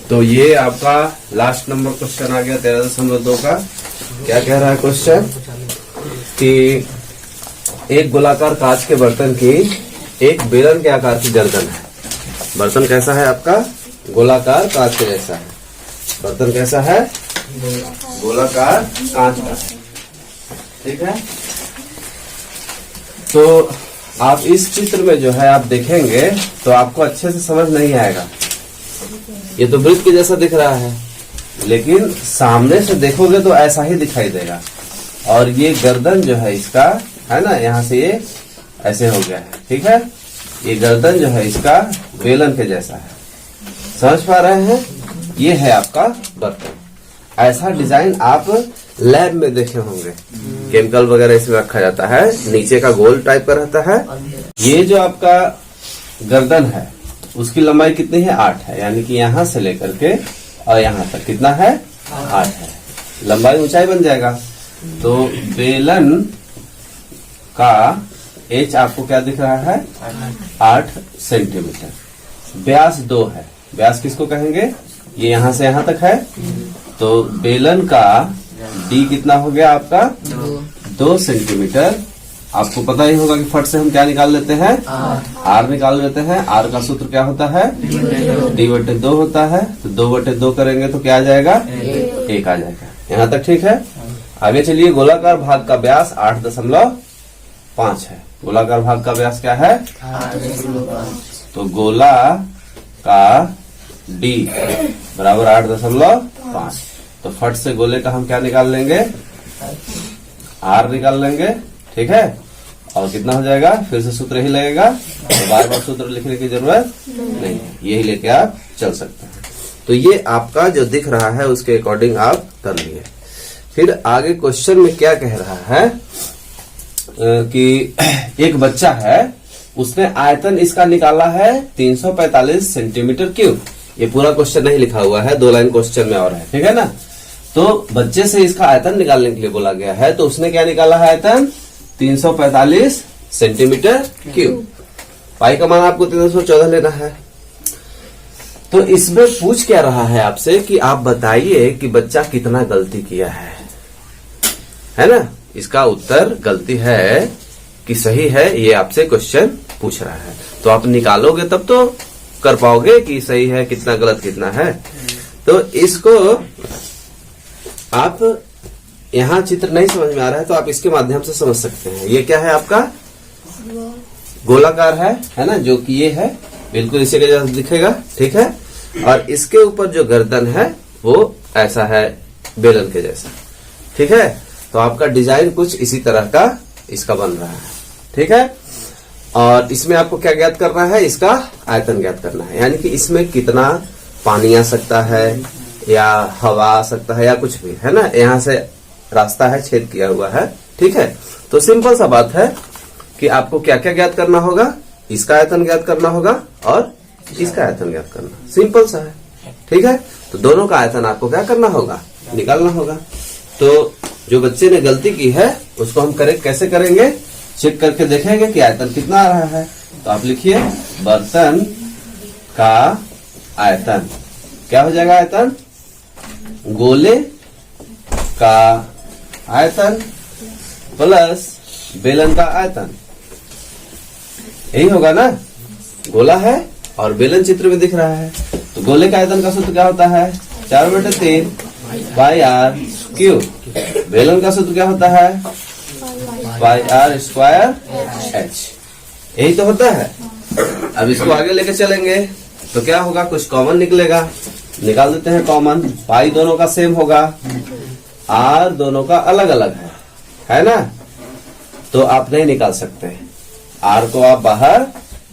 तो ये आपका लास्ट नंबर क्वेश्चन आ गया 13.2 का। क्या कह रहा है क्वेश्चन कि एक गोलाकार कांच के बर्तन की एक बेलन के आकार की गर्दन है। बर्तन कैसा है आपका? गोलाकार कांच के जैसा है। बर्तन कैसा है? गोलाकार कांच का है। ठीक है। तो आप इस चित्र में जो है आप देखेंगे तो आपको अच्छे से समझ नहीं आएगा। ये तो वृत्त के जैसा दिख रहा है, लेकिन सामने से देखोगे तो ऐसा ही दिखाई देगा। और ये गर्दन जो है इसका है ना, यहाँ से ये ऐसे हो गया है। ठीक है। ये गर्दन जो है इसका बेलन के जैसा है। समझ पा रहे हैं? ये है आपका बर्तन। ऐसा डिजाइन आप लैब में देखे होंगे। केमिकल वगैरह इसमें रखा जाता है, नीचे का गोल टाइप का रहता है। ये जो आपका गर्दन है उसकी लंबाई कितनी है? 8 है। यानी कि यहाँ से लेकर के और यहाँ तक कितना है? 8 है। लंबाई ऊंचाई बन जाएगा। तो बेलन का एच आपको क्या दिख रहा है? 8 सेंटीमीटर। व्यास 2 है। व्यास किसको कहेंगे? ये यहाँ से यहाँ तक है। तो बेलन का डी कितना हो गया आपका? 2 सेंटीमीटर। आपको पता ही होगा कि फट से हम क्या निकाल लेते हैं? आर निकाल लेते हैं। आर का सूत्र क्या होता है? D/2 होता है। तो 2/2 करेंगे तो क्या आ जाएगा? 1 आ जाएगा। यहाँ तक ठीक है। आगे चलिए। गोलाकार भाग का व्यास 8.5 है। गोलाकार भाग का व्यास क्या है? 8.5। तो गोला का डी बराबर 8.5। तो फट से गोले का हम क्या निकाल लेंगे? आर निकाल लेंगे। ठीक है। और कितना हो जाएगा? फिर से सूत्र ही लगेगा, तो बार बार सूत्र लिखने की जरूरत नहीं है। यही लेके आप चल सकते हैं। तो ये आपका जो दिख रहा है उसके अकॉर्डिंग आप कर लिए। फिर आगे क्वेश्चन में क्या कह रहा है कि एक बच्चा है, उसने आयतन इसका निकाला है 345 सेंटीमीटर क्यूब। ये पूरा क्वेश्चन नहीं लिखा हुआ है, 2 लाइन क्वेश्चन में और है। ठीक है ना। तो बच्चे से इसका आयतन निकालने के लिए बोला गया है। तो उसने क्या निकाला है? आयतन 345 सेंटीमीटर क्यूब। पाई का मान आपको 314 लेना है। तो इसमें पूछ क्या रहा है आपसे कि आप बताइए कि बच्चा कितना गलती किया है ना। इसका उत्तर गलती है कि सही है, ये आपसे क्वेश्चन पूछ रहा है। तो आप निकालोगे तब तो कर पाओगे कि सही है कितना, गलत कितना है। तो इसको आप यहाँ चित्र नहीं समझ में आ रहा है तो आप इसके माध्यम से समझ सकते हैं। ये क्या है आपका? गोलाकार है ना, जो कि ये है बिल्कुल इसी के जैसा दिखेगा। ठीक है। और इसके ऊपर जो गर्दन है वो ऐसा है, बेलन के जैसा। ठीक है। तो आपका डिजाइन कुछ इसी तरह का इसका बन रहा है। ठीक है। और इसमें आपको क्या ज्ञात करना है? इसका आयतन ज्ञात करना है। यानी कि इसमें कितना पानी आ सकता है या हवा आ सकता है या कुछ भी, है ना। यहाँ से रास्ता है, छेद किया हुआ है। ठीक है। तो सिंपल सा बात है कि आपको क्या क्या ज्ञात करना होगा? इसका आयतन ज्ञात करना होगा और इसका आयतन ज्ञात करना। सिंपल सा है। ठीक है। तो दोनों का आयतन आपको क्या करना होगा? निकालना होगा। तो जो बच्चे ने गलती की है उसको हम करेक्ट कैसे करेंगे? चेक करके देखेंगे कि आयतन कितना आ रहा है। तो आप लिखिए बर्तन का आयतन। क्या हो जाएगा? आयतन गोले का आयतन प्लस बेलन का आयतन। यही होगा ना। गोला है और बेलन चित्र में दिख रहा है। तो गोले का आयतन का सूत्र क्या होता है? 4/3 पाई आर क्यूब। बेलन का सूत्र क्या होता है? पाई आर स्क्वायर एच। यही तो होता है। अब इसको आगे लेके चलेंगे तो क्या होगा? कुछ कॉमन निकलेगा। निकाल देते हैं कॉमन। पाई दोनों का सेम होगा, आर दोनों का अलग अलग है ना। तो आप नहीं निकाल सकते। आर को आप बाहर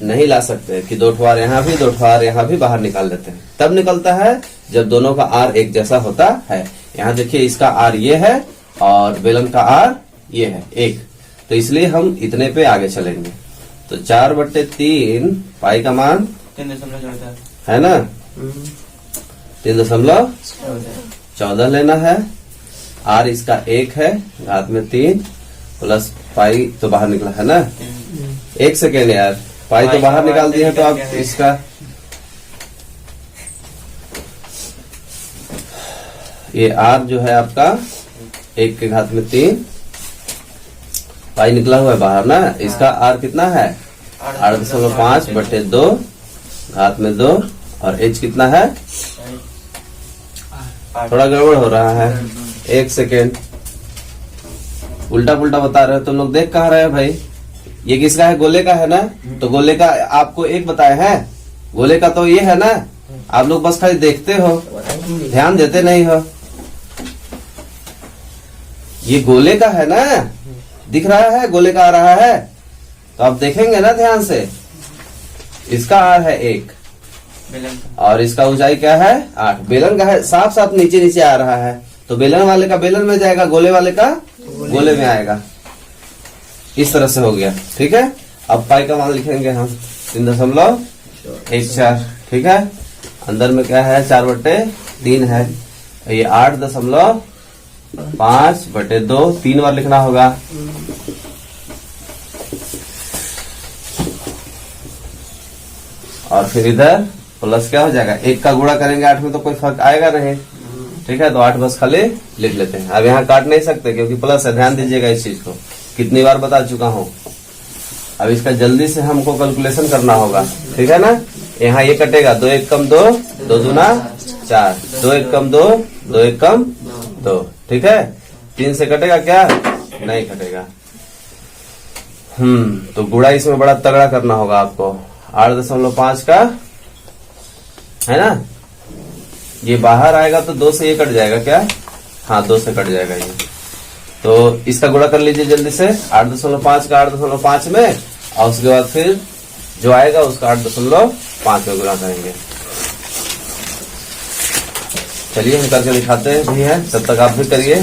नहीं ला सकते कि 2 ठोर यहाँ भी 2 ठोर यहाँ भी बाहर निकाल लेते हैं। तब निकलता है जब दोनों का आर एक जैसा होता है। यहाँ देखिए इसका आर ये है और बेलन का आर ये है 1। तो इसलिए हम इतने पे आगे चलेंगे। तो 4/3 पाई का मान 3.14 है ना, 3.14 लेना है। आर इसका 1 है, घात में 3 प्लस पाई तो बाहर निकला है ना। 1 सेकेंड यार, पाई तो बाहर निकाल दिया है। तो आप इसका ये r जो है आपका 1 के घात में 3, पाई निकला हुआ है बाहर ना, इसका r कितना है 8.5 बटे 2 घात में 2, और h कितना है, थोड़ा गड़बड़ हो रहा है, 1 सेकेंड, उल्टा पुल्टा बता रहे हो तुम लोग, देख कहाँ रहे हो भाई, ये किसका है, गोले का है ना, तो गोले का आपको एक बताए हैं, गोले का तो ये है ना, आप लोग बस खाली देखते हो, ध्यान देते नहीं हो, ये गोले का है ना, दिख रहा है गोले का आ रहा है, तो आप देखेंगे ना ध्यान से, इसका r है 1 और इसका ऊंचाई क्या है 8, बेलन का है, साफ साफ नीचे नीचे आ रहा है, तो बेलन वाले का बेलन में जाएगा, गोले वाले का गोले में आएगा, इस तरह से हो गया। ठीक है, अब पाई का मान लिखेंगे हम 3.14, ठीक है, अंदर में क्या है 4/3 है, ये 8.5 बटे 2, 3 बार लिखना होगा, और फिर इधर प्लस क्या हो जाएगा, 1 का गुणा करेंगे 8 में तो कोई फर्क आएगा नहीं, ठीक है, तो 8 बस खाली लिख लेते हैं। अब यहाँ काट नहीं सकते क्योंकि प्लस है, ध्यान दीजिएगा इस चीज को, कितनी बार बता चुका हूँ। अब इसका जल्दी से हमको कैलकुलेशन करना होगा, ठीक है ना, यहाँ ये कटेगा, 2 1 कम 2, 2 दूना 4, 2 1 कम 2, 2 1 कम 2, ठीक है, 3 से कटेगा क्या, नहीं कटेगा। तो गुणा इसमें बड़ा तगड़ा करना होगा आपको, 8.5 का है ना, ये बाहर आएगा तो 2 से ये कट जाएगा क्या, हाँ 2 से कट जाएगा ये, तो इसका गुणा कर लीजिए जल्दी से, 8.5 का 8.5 में, और उसके बाद फिर जो आएगा उसका 8.5 में गुणा करेंगे। चलिए हम करके दिखाते हैं भी है, तब तक आप भी करिए।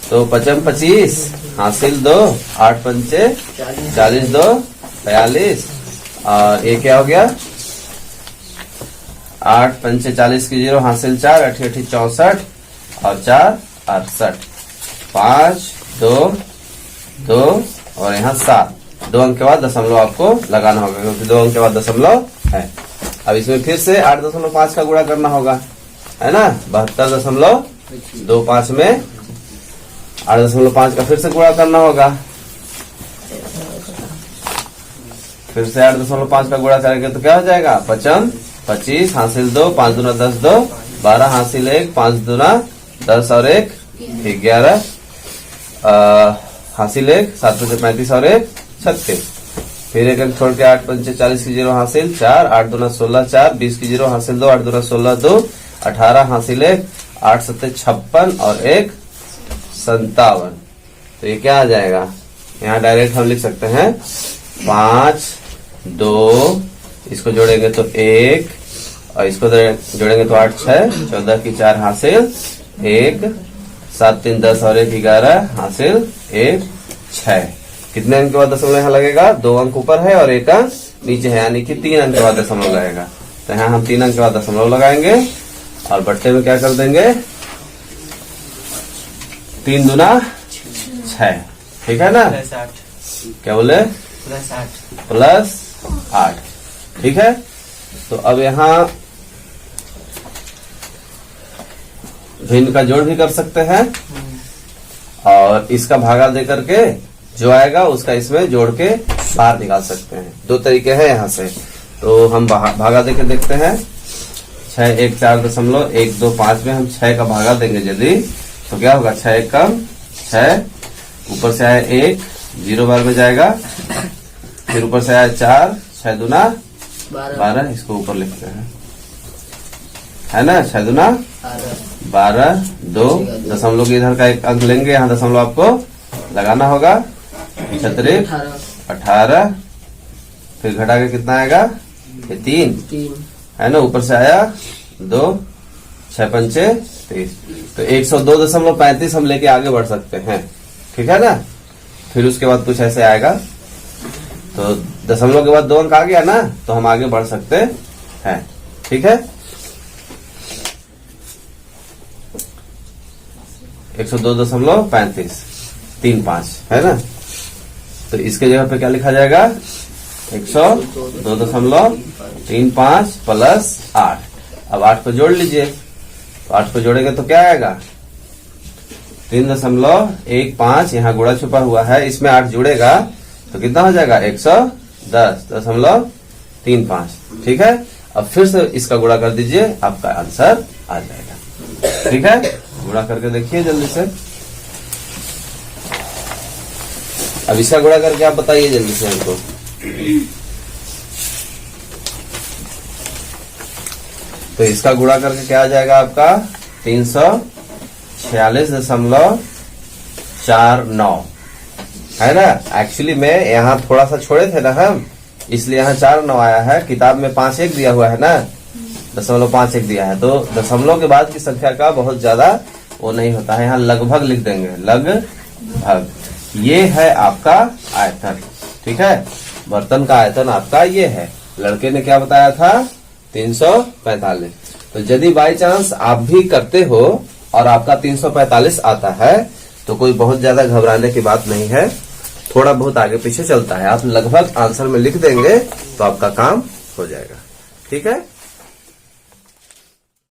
तो 5 25 हासिल 2, 8 पंचे 40, 2 45, और ये क्या हो गया, 8 पंचे 40 की 0 हासिल 4, 8 8 64, और 4 68, 5 2 2 और यहाँ 7, 2 अंक के बाद दशमलव आपको लगाना होगा क्योंकि 2 अंक के बाद दशमलव है। अब इसमें फिर से 8.5 का गुणा करना होगा, है ना, 72.25 में 8.5 का फिर से गुणा करना होगा, फिर से 8.5 का गुणा करेंगे तो क्या हो जाएगा, 5 25 हासिल 2, 5 दूना 10, 2 12 हासिल 1, 5 दूना 10 और 1 11, हासिल 1, 7 से 35 और 1 36, फिर एक अंक छोड़ के 8 पंचे 40 की 0 हासिल 4, 8 दूना 16 4, 20 की 0 हासिल 2, 8 दूना 16 2, 18 हासिल 1, 8 7 56 और 1 57, तो ये क्या आ जाएगा, यहाँ डायरेक्ट हम लिख सकते हैं 5 2, इसको जोड़ेंगे तो 1, और इसको जोड़ेंगे तो 8 6, 14 की 4 हासिल 1, 7 3 10 और 1 11 हासिल 1 6, कितने अंक के बाद दशमलव यहाँ लगेगा, 2 अंक ऊपर है और 1 अंक नीचे है, यानी कि 3 अंक के बाद दशमलव लगेगा, तो यहाँ हम 3 अंक के बाद दशमलव लगाएंगे और बट्टे में क्या कर देंगे, 3 दूना 6, ठीक है ना, क्या बोले, +8, ठीक है। तो अब यहाँ भिन्न का जोड़ भी कर सकते हैं और इसका भागा दे करके जो आएगा उसका इसमें जोड़ के बाहर निकाल सकते हैं, 2 तरीके हैं यहाँ से। तो हम भागा दे के देखते हैं, 6 1 4.125 में हम 6 का भागा देंगे यदि, तो क्या होगा, 6 1 कम 6, ऊपर से आया 1 0 बार में जाएगा, फिर ऊपर से आया 4, 6 दूना 12, इसको ऊपर लिखते हैं, है ना, 6 दूना 12, 2 दशमलव के इधर का एक अंक लेंगे, यहाँ दशमलव आपको लगाना होगा, 18, फिर घटा के कितना आएगा, ये 3 है ना, ऊपर से आया 2, 6 पंचे 30, तो 102.35 हम लेके आगे बढ़ सकते हैं, ठीक है ना। फिर उसके बाद कुछ ऐसे आएगा, तो दशमलव के बाद 2 अंक आ गया ना, तो हम आगे बढ़ सकते हैं, ठीक है। 102.35 35 है ना, तो इसके जगह पे क्या लिखा जाएगा, 102.35 + 8, अब 8 को जोड़ लीजिए, तो 8 को जोड़ेंगे तो क्या आएगा 3.15, यहाँ गुणा छुपा हुआ है, इसमें 8 जुड़ेगा तो कितना हो जाएगा 110.35। ठीक है, अब फिर से इसका गुणा कर दीजिए, आपका आंसर आ जाएगा। ठीक है, गुणा करके देखिए जल्दी से। अब इसका गुणा करके आप बताइए जल्दी से हमको। तो इसका गुणा करके क्या आ जाएगा आपका 346.49 है ना। एक्चुअली में यहाँ थोड़ा सा छोड़े थे ना हम, इसलिए यहाँ 4 आया है। किताब में 5-1 दिया हुआ है ना, 0.51 दिया है, तो दशमलव के बाद की संख्या का बहुत ज्यादा वो नहीं होता है, यहाँ लगभग लिख देंगे, लगभग। ये है आपका आयतन। ठीक है, बर्तन का आयतन आपका ये है। लड़के ने क्या बताया था 345। तो यदि बाई चांस आप भी करते हो और आपका 345 आता है तो कोई बहुत ज्यादा घबराने की बात नहीं है, थोड़ा बहुत आगे पीछे चलता है। आप लगभग आंसर में लिख देंगे तो आपका काम हो जाएगा। ठीक है।